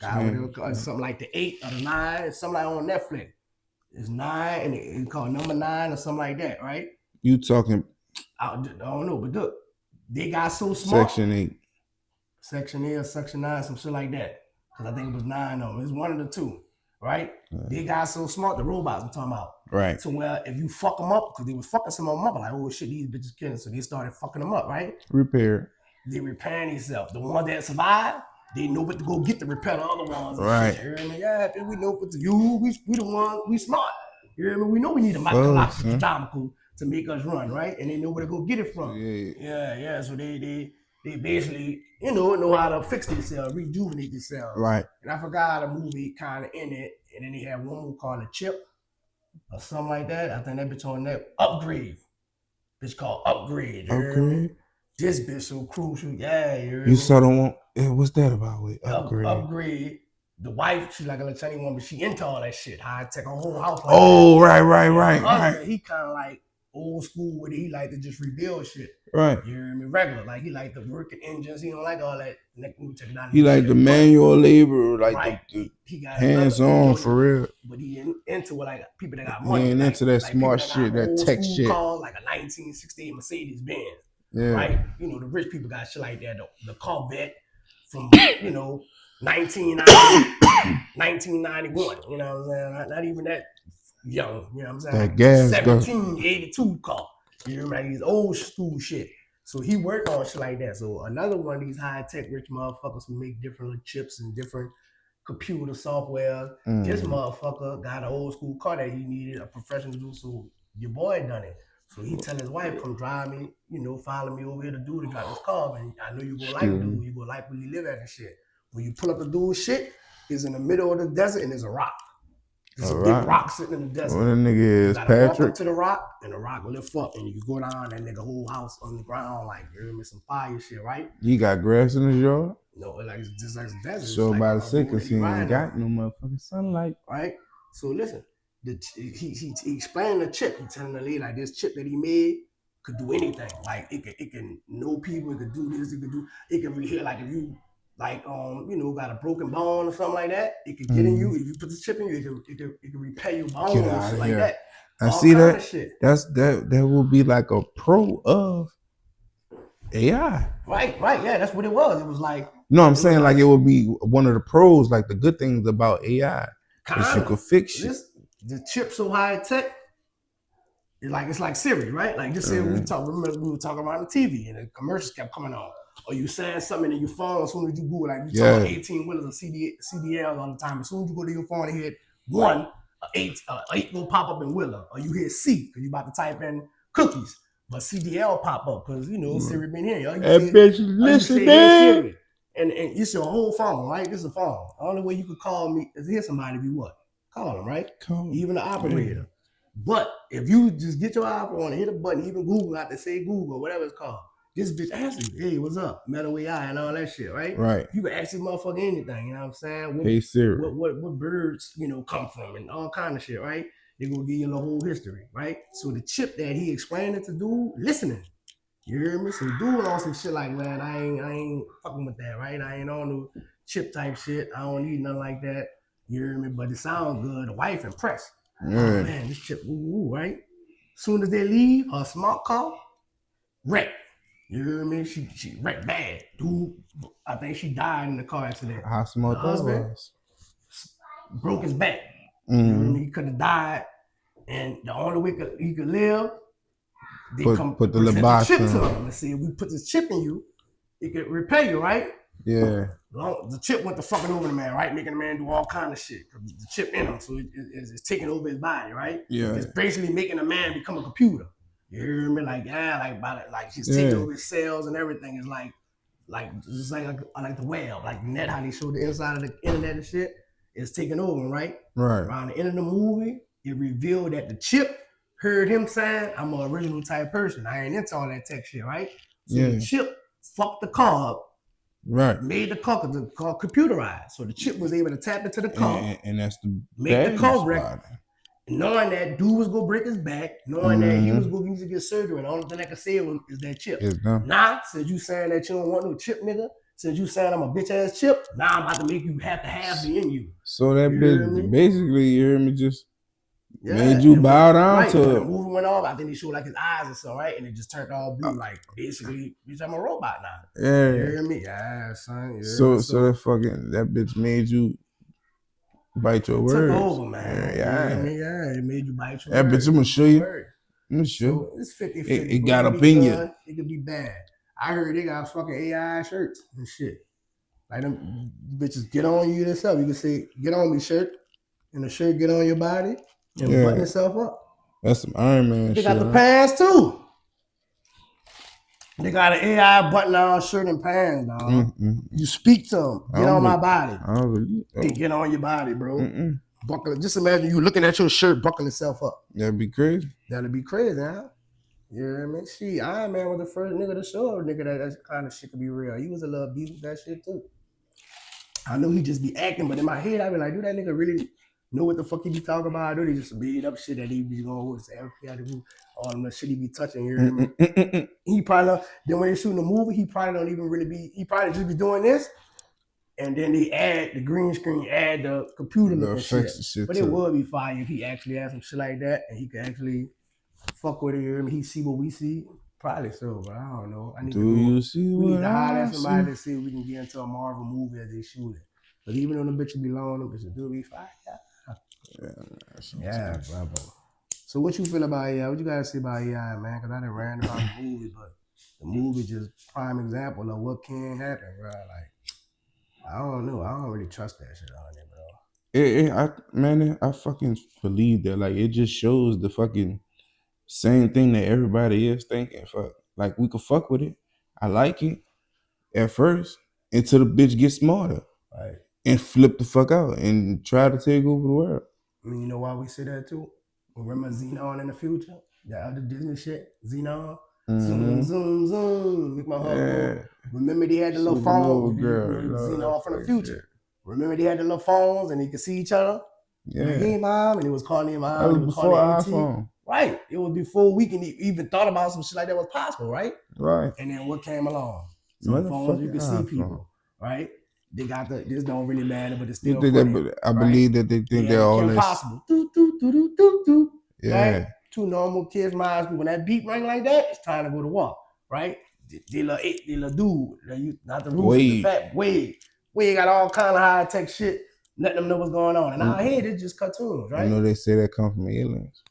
Something like the 8 or the 9, something like on Netflix. It's 9 and it's called number 9 or something like that, right? You talking I don't know, but look, they got so smart. Section 8. Section 8 or Section 9, some shit like that. Because I think it was 9 of them. It's one of the two, right? They got so smart, the robots I'm talking about. Right. So where if you fuck them up, because they was fucking some of them up, like, oh shit, these bitches killing. So they started fucking them up, right? Repair. They repairing themselves. The ones that survive, they know what to go get to repair the other ones. Right. Shit. You hear me? Yeah, we know what to do. We the ones, we smart. You hear me? We know we need a microscopical to make us run, right? And they know where to go get it from. Yeah. So they basically, know how to fix themselves, rejuvenate themselves. Right. And I forgot how the movie kind of ended. And then they had one more called The Chip or something like that. I think that bitch on that Upgrade. Bitch called Upgrade. Upgrade? This bitch so crucial. Yeah. You saw the one. What's that about with Upgrade? Upgrade. The wife, she's like a Chinese woman, but she into all that shit. High tech, her whole house. Like right. He kind of like old school with it. He like to just rebuild shit. Right. You hear me? Regular. Like he like the working engines. He don't like all that new technology. He like the manual labor, like the he got hands on for real. But he into it like people that got money. He ain't into that smart shit, that tech shit. Cars, like a 1968 Mercedes Benz. Yeah. Right? The rich people got shit like that. The Corvette from 1991, you know what I'm saying? Not even that young, you know what I'm saying? That gas 1782 car. You know, like these old school shit. So he worked on shit like that. So another one of these high-tech rich motherfuckers who make different chips and different computer software. This motherfucker got an old school car that he needed a professional to do, so your boy done it. So he tell his wife, come drive me, follow me over here to do it. Got this car, and I know you gonna like dude. You gonna like where you live at and shit. When you pull up the dude's shit, it's in the middle of the desert and there's a rock. There's a big rock sitting in the desert. What a nigga is, Patrick? Walk up to the rock, and the rock lift up, and you go down that nigga whole house on the ground, like, you hear me, some fire shit, right? You got grass in his yard? No, like just like the desert. So by the second, he ain't got no motherfucking sunlight. Right? So listen. He explained the chip. He telling the lady like this chip that he made could do anything. Like it can know people. It could do this. It can rehear. Like if you got a broken bone or something like that, it could get in you. If you put the chip in you, it can repair your bones and shit like that. I see that. That will be like a pro of AI. Right. Yeah, that's what it was. It was like. No, I'm saying like it would be one of the pros, like the good things about AI. Because you could fix shit. The chip so high tech, it's like Siri, right? Like just say remember we were talking about the TV and the commercials kept coming on. Or you saying something in your phone as soon as you go, like you talk about 18 wheelers or CDLs all the time. As soon as you go to your phone and hit 1, 8 will pop up in Wheeler. Or you hit C because you about to type in cookies. But CDL pop up because Siri been here. That bitch listening. And it's your whole phone, right? This is a phone. The only way you could call me is hear somebody be what? Call them, right? Even the operator. But if you just get your iPhone and hit a button, even Google out to say Google, whatever it's called, this bitch asks you, hey, what's up? Metal AI and all that shit, right? Right. You can ask this motherfucker anything, you know what I'm saying? Hey Siri. What birds, come from and all kind of shit, right? They're gonna give you the whole history, right? So the chip that he explained it to do, listening. You hear me? So dude on some shit like, man, I ain't fucking with that, right? I ain't on no chip type shit. I don't need nothing like that. You hear me? But it sounds good. The wife impressed. Oh man, this chip, right? Soon as they leave, her smart car, wrecked. You hear me? She wrecked bad. Dude, I think she died in the car accident. How smart the husband was. Broke his back. You hear me? He could have died. And the only way he could live, they put the chip to him. Let's see, if we put this chip in you, it could repair you, right? Yeah. The chip went to fucking over the man, right? Making the man do all kind of shit. The chip in him, so it's taking over his body, right? Yeah. It's basically making the man become a computer. You hear me? Like he's taking over his cells and everything. It's like just like the web, like the net, how they show the inside of the internet and shit. It's taking over, right? Right. Around the end of the movie, it revealed that the chip heard him saying, I'm an original type person. I ain't into all that tech shit, right? So the chip fucked the car up. Right. Made the car computerized. So the chip was able to tap into the car. And that's the make the car wreck. Knowing that dude was gonna break his back, knowing that he was gonna need to get surgery, and the only thing that can save him is that chip. Nah, since you saying that you don't want no chip, nigga, Since you saying I'm a bitch ass chip, now I'm about to make you have to have me in you. So that You hear me? bitch basically, you hear me, just Yeah, made you and bow down right, when the to it. movie went off, I think he showed like his eyes or something, right? And it just turned all blue, like basically, bitch, I'm a robot now. You Yeah. hear me? Yeah, son. You hear So me? so that bitch made you bite your Took words. over, man. Yeah. You hear me? Yeah, it made you bite your That words. bitch, I'm gonna show you. Word. I'm gonna show you. So it's 50-50. It bro. got It up could be in you. good, it could be bad. I heard they got fucking AI shirts and shit. Like them bitches get on you themselves. You can say, get on me shirt. And the shirt get on your body and Yeah. button itself up. That's some Iron Man They shit. got the huh? pants too. They got an AI button on shirt and pants, dog. You speak to them. Get on my body. I don't believe. They get on your body, bro. Mm-mm. Buckle. Just imagine you looking at your shirt buckling itself up. That'd be crazy. That'd be crazy, huh? You know what I mean? Shit, Iron Man was the first nigga to show a nigga that kind of shit could be real. He was a little beast with that shit too. I know he just be acting, but in my head, I be like, do that nigga really know what the fuck he be talking about? I know they just made up shit that he be going with all the shit he be touching. You hear me? He probably then when they shooting the movie, he probably don't even really be. He probably just be doing this, and then they add the green screen, add the computer look and shit. But it would be fire if he actually had some shit like that, and he could actually fuck with it. You hear me? He see what we see. Probably so, but I don't know. I need Do you see we what need to hire I somebody see? to see if we can get into a Marvel movie as they shoot it. But even though the bitches be long, them bitches do be fire. Yeah, bro. So what you feel about AI? What you gotta say about AI, man? Because I done ran about the movie, but the movie just prime example of what can happen, bro. Like, I don't know. I don't really trust that shit on it, bro. I fucking believe that. Like, it just shows the fucking same thing that everybody is thinking. Fuck, like, we could fuck with it. I like it at first until the bitch gets smarter, right? And flip the fuck out and try to take over the world. I mean, you know why we say that too? Remember Xenon in the future? That other Disney shit? Xenon? Zoom, zoom, zoom. Make my heart go. Remember they had the little phone? Xenon from the future. Shit. Remember they had the little phones and they could see each other? Yeah. Like, hey, mom. And it was calling him mom. That was before iPhone. Right. It was before we can even thought about some shit like that was possible, right? Right. And then what came along? Some phones you can see people, right? They got this don't really matter, but it's still I believe that they think they're all impossible. Yeah. Right? Two normal kids, my school. When that beat ring like that, it's time to go to war, right? They little dude, not the roof, the fat Wade. Wade got all kind of high tech shit, letting them know what's going on. And our head is just cartoons, right? I know they say that come from aliens.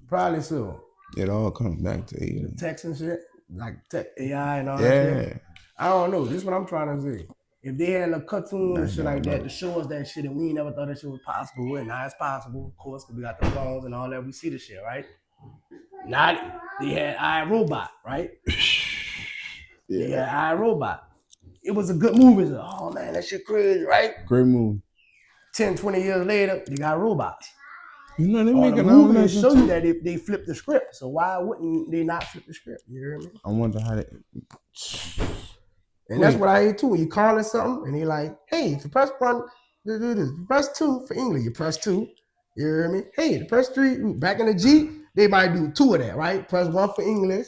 Probably so. It all comes back to aliens. The text and shit, like tech AI and all that shit. I don't know. This is what I'm trying to say. If they had a cartoon and shit like that to show us that shit and we never thought that shit was possible, and now it's possible, of course, because we got the phones and all that, we see the shit, right? Now they had iRobot, right? They had iRobot. It was a good movie. Oh man, that shit crazy, right? Great movie. 10, 20 years later, they got robots. You know, they make the movie show you that they flip the script. So why wouldn't they not flip the script? You hear me? I wonder how they... And that's what I hear too. When you call it something, and they like, hey, if you press one, you press 2 for English. You press 2. You hear me? Hey, the press 3. Back in the G, they might do 2 of that, right? Press 1 for English,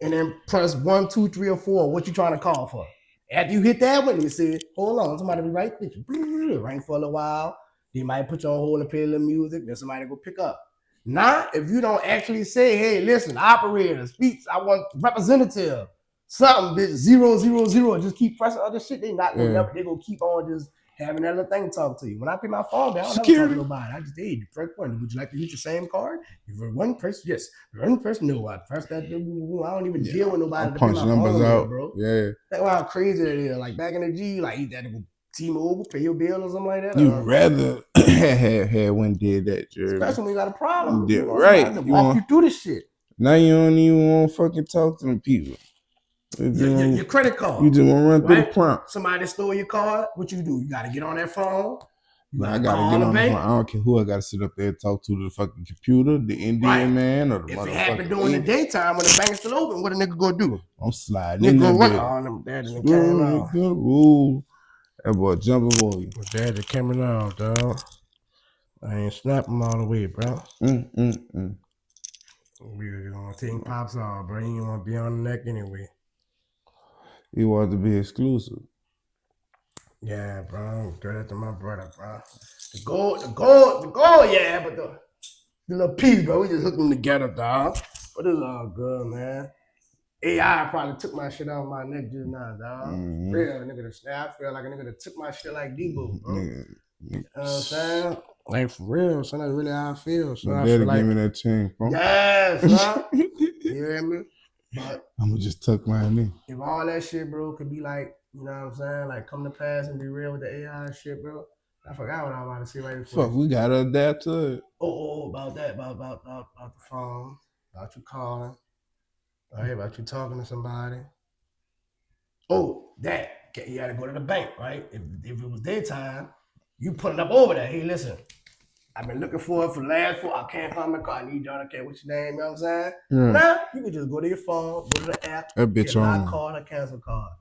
and then press 1, 2, 3, or 4. What you trying to call for? After you hit that one, you say, hold on, somebody be right with you. Ring for a little while. They might put you on hold and play a little music. Then somebody go pick up. Now, if you don't actually say, hey, listen, operator, speaks, I want representative. Something, bitch, 000, just keep pressing other shit. They not gonna never, they gonna keep on just having that little thing to talk to you. When I pay my phone down, I don't never talk to nobody. I just, hey, press 1. Would you like to use the same card? If for one person, yes. For one person, no. I press that. I don't even deal with nobody to pay my phone out, bro. Yeah. That's how crazy that is. Like back in the G, like that T-Mobile, pay your bill or something like that. You'd rather had when did that, Jeremy. Especially when you got a problem. Right. Walk you through this shit. Now you don't even want to fucking talk to them people. Your credit card. You just want to run through the prompt. Somebody stole your card. What you do? You got to get on that phone. I gotta get on the phone. I don't care who I gotta sit up there and talk to, the fucking computer, the Indian man, or the motherfucker. If it happened during the daytime when the bank is still open, what a nigga gonna do? I'm sliding in there. That boy jumping for you. Dad just coming out, dog. I ain't snapping all the way, bro. We gonna take pops off, bro. You ain't wanna be on the neck anyway. He wanted to be exclusive. Yeah, bro. Straight up to my brother, bro. The gold, yeah, but the little piece, bro. We just hooked them together, dog. But it's all good, man. AI probably took my shit off my neck just now, dog. Mm-hmm. Real nigga, I feel like a nigga that took my shit like Debo, bro. Nigga, You know what I'm saying? Like for real, son. That's really how I feel. So my I daddy feel like, gave me that chain, bro. yes, son. You hear me? But I'ma just tuck mine in. if all that shit, bro, could be like, you know what I'm saying, like come to pass and be real with the AI shit, bro. I forgot what I was about to say right before. Fuck, we gotta adapt to it. Oh, about that, about the phone, about you calling, right? About you talking to somebody. Oh, that you gotta go to the bank, right? If it was daytime, you put it up over there. Hey, listen, I've been looking for it for the last 4. I can't find my car. I need y'all. I can't. What's your name? You know what I'm saying? Yeah. Now you can just go to your phone, go to the app, That bitch get lock on. card or cancel card.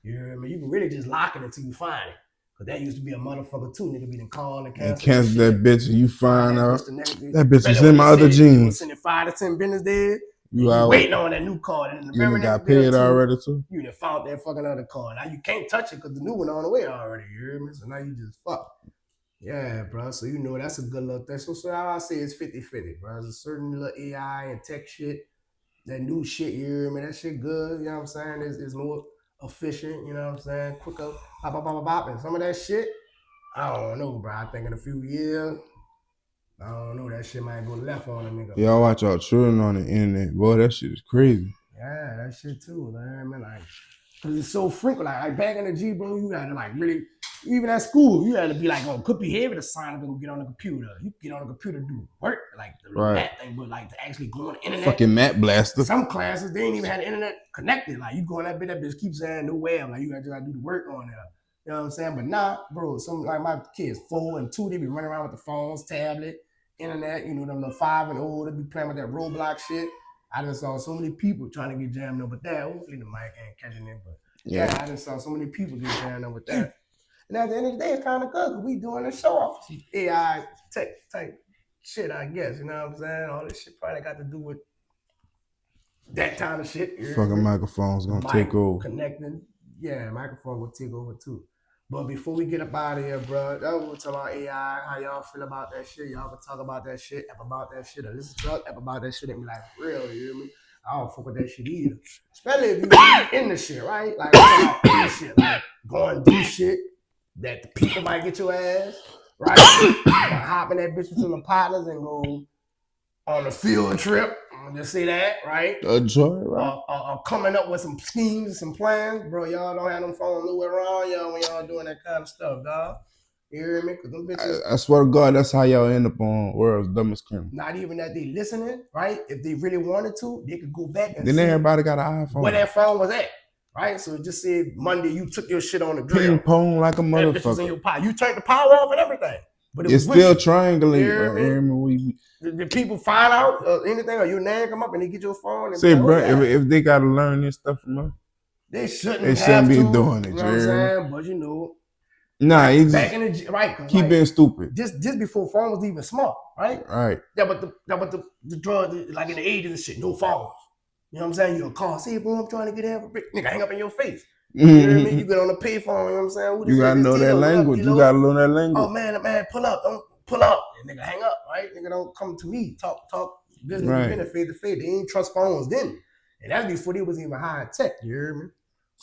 You hear me? You can really just lock it until you find it. Cause that used to be a motherfucker too. Nigga be the call and And cancel. cancel that bitch and you find out That that bitch was in my other You jeans. sending 5 to 10 business days. You You out. waiting on that new card. And You done got paid already too. You done found that fucking other card. Now you can't touch it because the new one on the way already. You hear me? So now you just fuck. Yeah, bro. So you know that's a good little thing. So how I say it's 50-50, bro. There's a certain little AI and tech shit, that new shit, you hear me? That shit good, you know what I'm saying? It's more efficient, you know what I'm saying? Quicker, pop, pop, pop, pop. And some of that shit, I don't know, bro. I think in a few years, I don't know, that shit might go left on a nigga. Y'all watch y'all children on the internet. Boy, that shit is crazy. Yeah, that shit too, man. Like, cause it's so frequent. Like back in the G, bro, you had to like really, even at school, you had to be like on good behavior to sign up and get on the computer. You get on the computer to do work, like the mat thing, but like to actually go on the internet. Fucking Matt Blaster. Some classes, they ain't even had the internet connected. Like you go on that bitch keeps saying no way. I'm like, you gotta do the work on there. You know what I'm saying? But nah, bro, some like my kids 4 and 2, they be running around with the phones, tablet, internet, you know, them little 5 and old, they be playing with that Roblox shit. I just saw so many people trying to get jammed up with that. Hopefully the mic ain't catching it, but yeah, I just saw so many people get jammed up with that. And at the end of the day, it's kind of good because we doing a show off AI tech type shit, I guess. You know what I'm saying? All this shit probably got to do with that kind of shit. Fucking microphone's gonna take over. Connecting. Yeah, microphone will take over too. But before we get up out of here, bro, that was talking about AI, how y'all feel about that shit. Y'all can talk about that shit, app about that shit, or listen to app about that shit and be like, real, you hear me? I don't fuck with that shit either. Especially if you in the shit, right? Like, I'm talking about in the shit, like going do shit that the people might get your ass, right? Hop in that bitch with some partners and go on a field trip. I'll just say that, right? A joyride. Coming up with some schemes, some plans, bro. Y'all don't have them phones nowhere around y'all when y'all doing that kind of stuff, dog. You hear me? Cause them bitches, I swear to God, that's how y'all end up on World's Dumbest Criminal. not even that they listening, right? If they really wanted to, they could go back and then see everybody got an iPhone. where that phone was at, right? So just say Monday you took your shit on the drill. Ping pong like a That bitch was in motherfucker. your pocket. You turned the power off and everything. But It's still triangulating. Did people find out anything or your name come up and they get your phone? And Say, like, bro, if they gotta learn this stuff from us, they shouldn't be to, doing it. You know what I'm saying? But you know, nah, it's back in the right. Keep being stupid. Just before phone was even smart, right? Right. Yeah, but the drug, like in the 80s and shit, no phones. You know what I'm saying? You'll call, say, bro, I'm trying to get half a brick. Nigga, hang up in your face. You hear me? You get on the payphone, you know what I'm saying? You gotta know that language. You gotta learn that language. Oh man, pull up. Don't pull up. And nigga, hang up, right? Nigga, don't come to me. Talk business to business, face to face. They ain't trust phones then. And that's before they was even high tech, you hear me?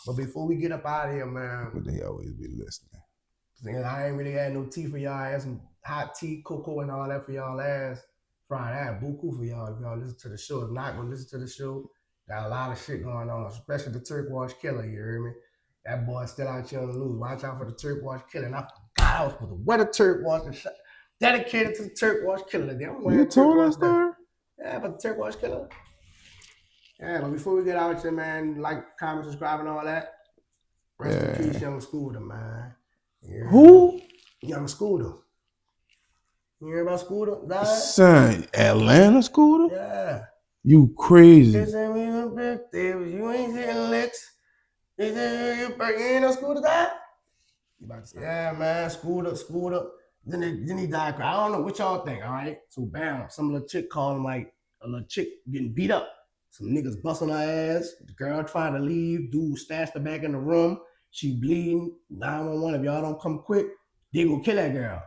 But before we get up out of here, man. But they always be listening. I ain't really had no tea for y'all. I had some hot tea, cocoa, and all that for y'all last Friday. I had buku for y'all if y'all listen to the show. If not, go listen to the show. Got a lot of shit going on, especially the Turquoise Killer, you hear me? That boy's still out here on the news. Watch out for the Turquoise Killer. And I forgot I was supposed to wear the turquoise and shit. Dedicated to the Turquoise Killer. You told us that? Yeah, but the Turquoise Killer. Yeah, but before we get out here, man, like, comment, subscribe, and all that. Rest in peace, Young Scooter, man. Who? Young Scooter. You hear about Scooter? Died? Son, Atlanta Scooter? Yeah. You crazy. They say we your birthday, you ain't hitting licks. They say you ain't no Scooter died? Yeah, man, Scooter. Then he died. I don't know what y'all think, all right? So bam, some little chick called him like a little chick getting beat up. Some niggas busting her ass. The girl trying to leave. Dude stashed her back in the room. She bleeding. 911. If y'all don't come quick, they gonna kill that girl.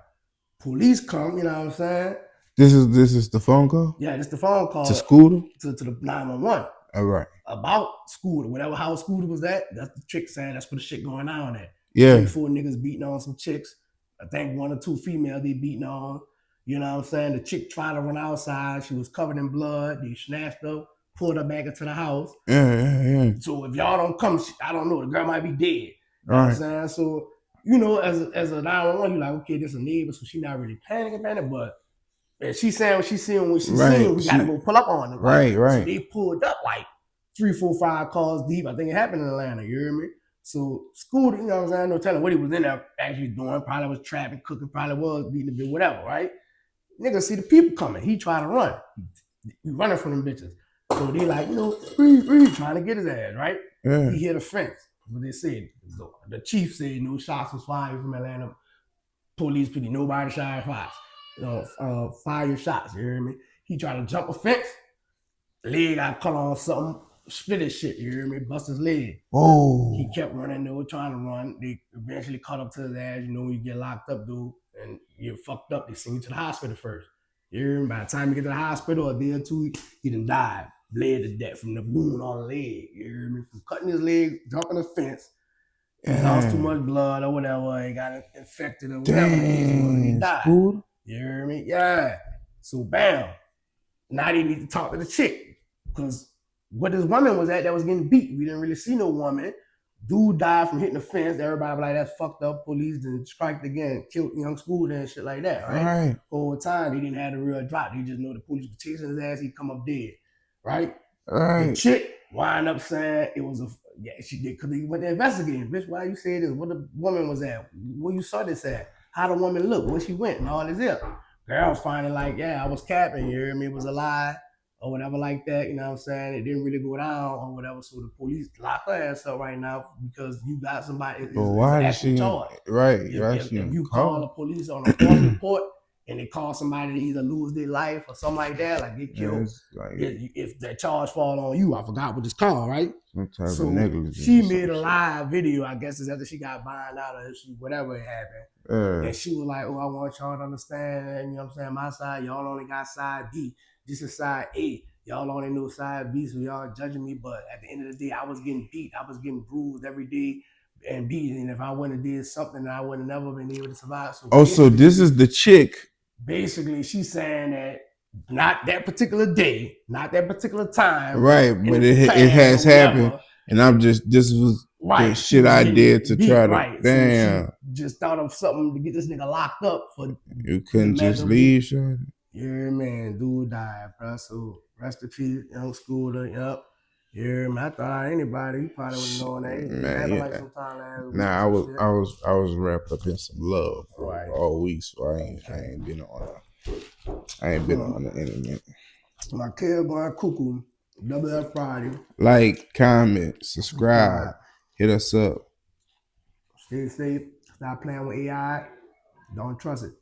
Police come. You know what I'm saying? This is the phone call Yeah, this the phone call to Scooter. to the 911 All right. about Scooter, whatever house Scooter was at. That's the chick saying that's what the shit going on at. Yeah. 3-4 niggas beating on some chicks. I think 1 or 2 females they beating on. You know what I'm saying? The chick tried to run outside. She was covered in blood. They snatched her, pulled her back into the house. Yeah. So if y'all don't come, I don't know. The girl might be dead. You know All what I'm right. saying? So, you know, as a 911, you're like, okay, this is a neighbor, so she not really panicking, but and she's saying what she's seeing, Right. we gotta go pull up on it. Right. So they pulled up like 3, 4, 5 calls deep. I think it happened in Atlanta, you hear me? So Scooter, you know what I'm saying? No telling what he was in there actually doing. Probably was trapping, cooking, probably was beating a bit, whatever, right? Nigga see the people coming. He trying to run. He running from them bitches. So they like, you know, free, trying to get his ass, right? Yeah. He hit a fence. What they said. The chief said no shots was fired from Atlanta. Police, nobody shot shots. You know, fire your shots, you hear me? He tried to jump a fence. Leg got cut on something. Split his shit, you hear me? Bust his leg. Oh. He kept running, they were trying to run. They eventually caught up to his ass. You know, when you get locked up, dude, and you're fucked up, they send you to the hospital first. You hear me? By the time you get to the hospital, a day or two, he done died. Bled to death from the wound on the leg. You hear me? From cutting his leg, jumping the fence. He lost too much blood or whatever. He got infected or whatever. He died. Scooter. You hear me? Yeah. So bam. Now they need to talk to the chick. Because what this woman was at that was getting beat. We didn't really see no woman. Dude died from hitting the fence. Everybody was like, that's fucked up. Police then striked again, killed young Scooter and shit like that, right? Over time, they didn't have the real drop. They just know the police was chasing his ass. He'd come up dead, right? The chick wind up saying it was she did because he went to investigate. Bitch, why you say this? What the woman was at? Where you saw this at? How the woman look? Where she went and all this here. Girl was finding like, yeah, I was capping, you hear me? It was a lie or whatever like that, you know what I'm saying? It didn't really go down or whatever. So the police lock her ass up right now because you got somebody. But why did she? Right. If you call the police on a false report and they call somebody to either lose their life or something like that, like get killed, if that charge fall on you, I forgot what it's called, right? Some type of negligence. She made a live video, I guess it's after she got burned out or whatever it happened. And she was like, oh, I want y'all to understand, and you know what I'm saying, my side, y'all only got side B. This is side A. Y'all only know side B, so y'all judging me. But at the end of the day, I was getting beat. I was getting bruised every day and beat. And if I wouldn't have did something, I would have never been able to survive. So this is the chick. Basically, she's saying that not that particular day, not that particular time. Right, but it has happened. And this was the shit I did to try to, damn. So just thought of something to get this nigga locked up for. You couldn't just leave, sure. Yeah, man, dude died, bro. So rest in peace, young Scooter. Yep. Yeah, man. I thought anybody, he probably wouldn't know that. Man, yeah. Like sometime I was wrapped up in some love all week, so I ain't been on the internet. My kid going cuckoo. WF Friday. Like, comment, subscribe, hit us up. Stay safe. Stop playing with AI. Don't trust it.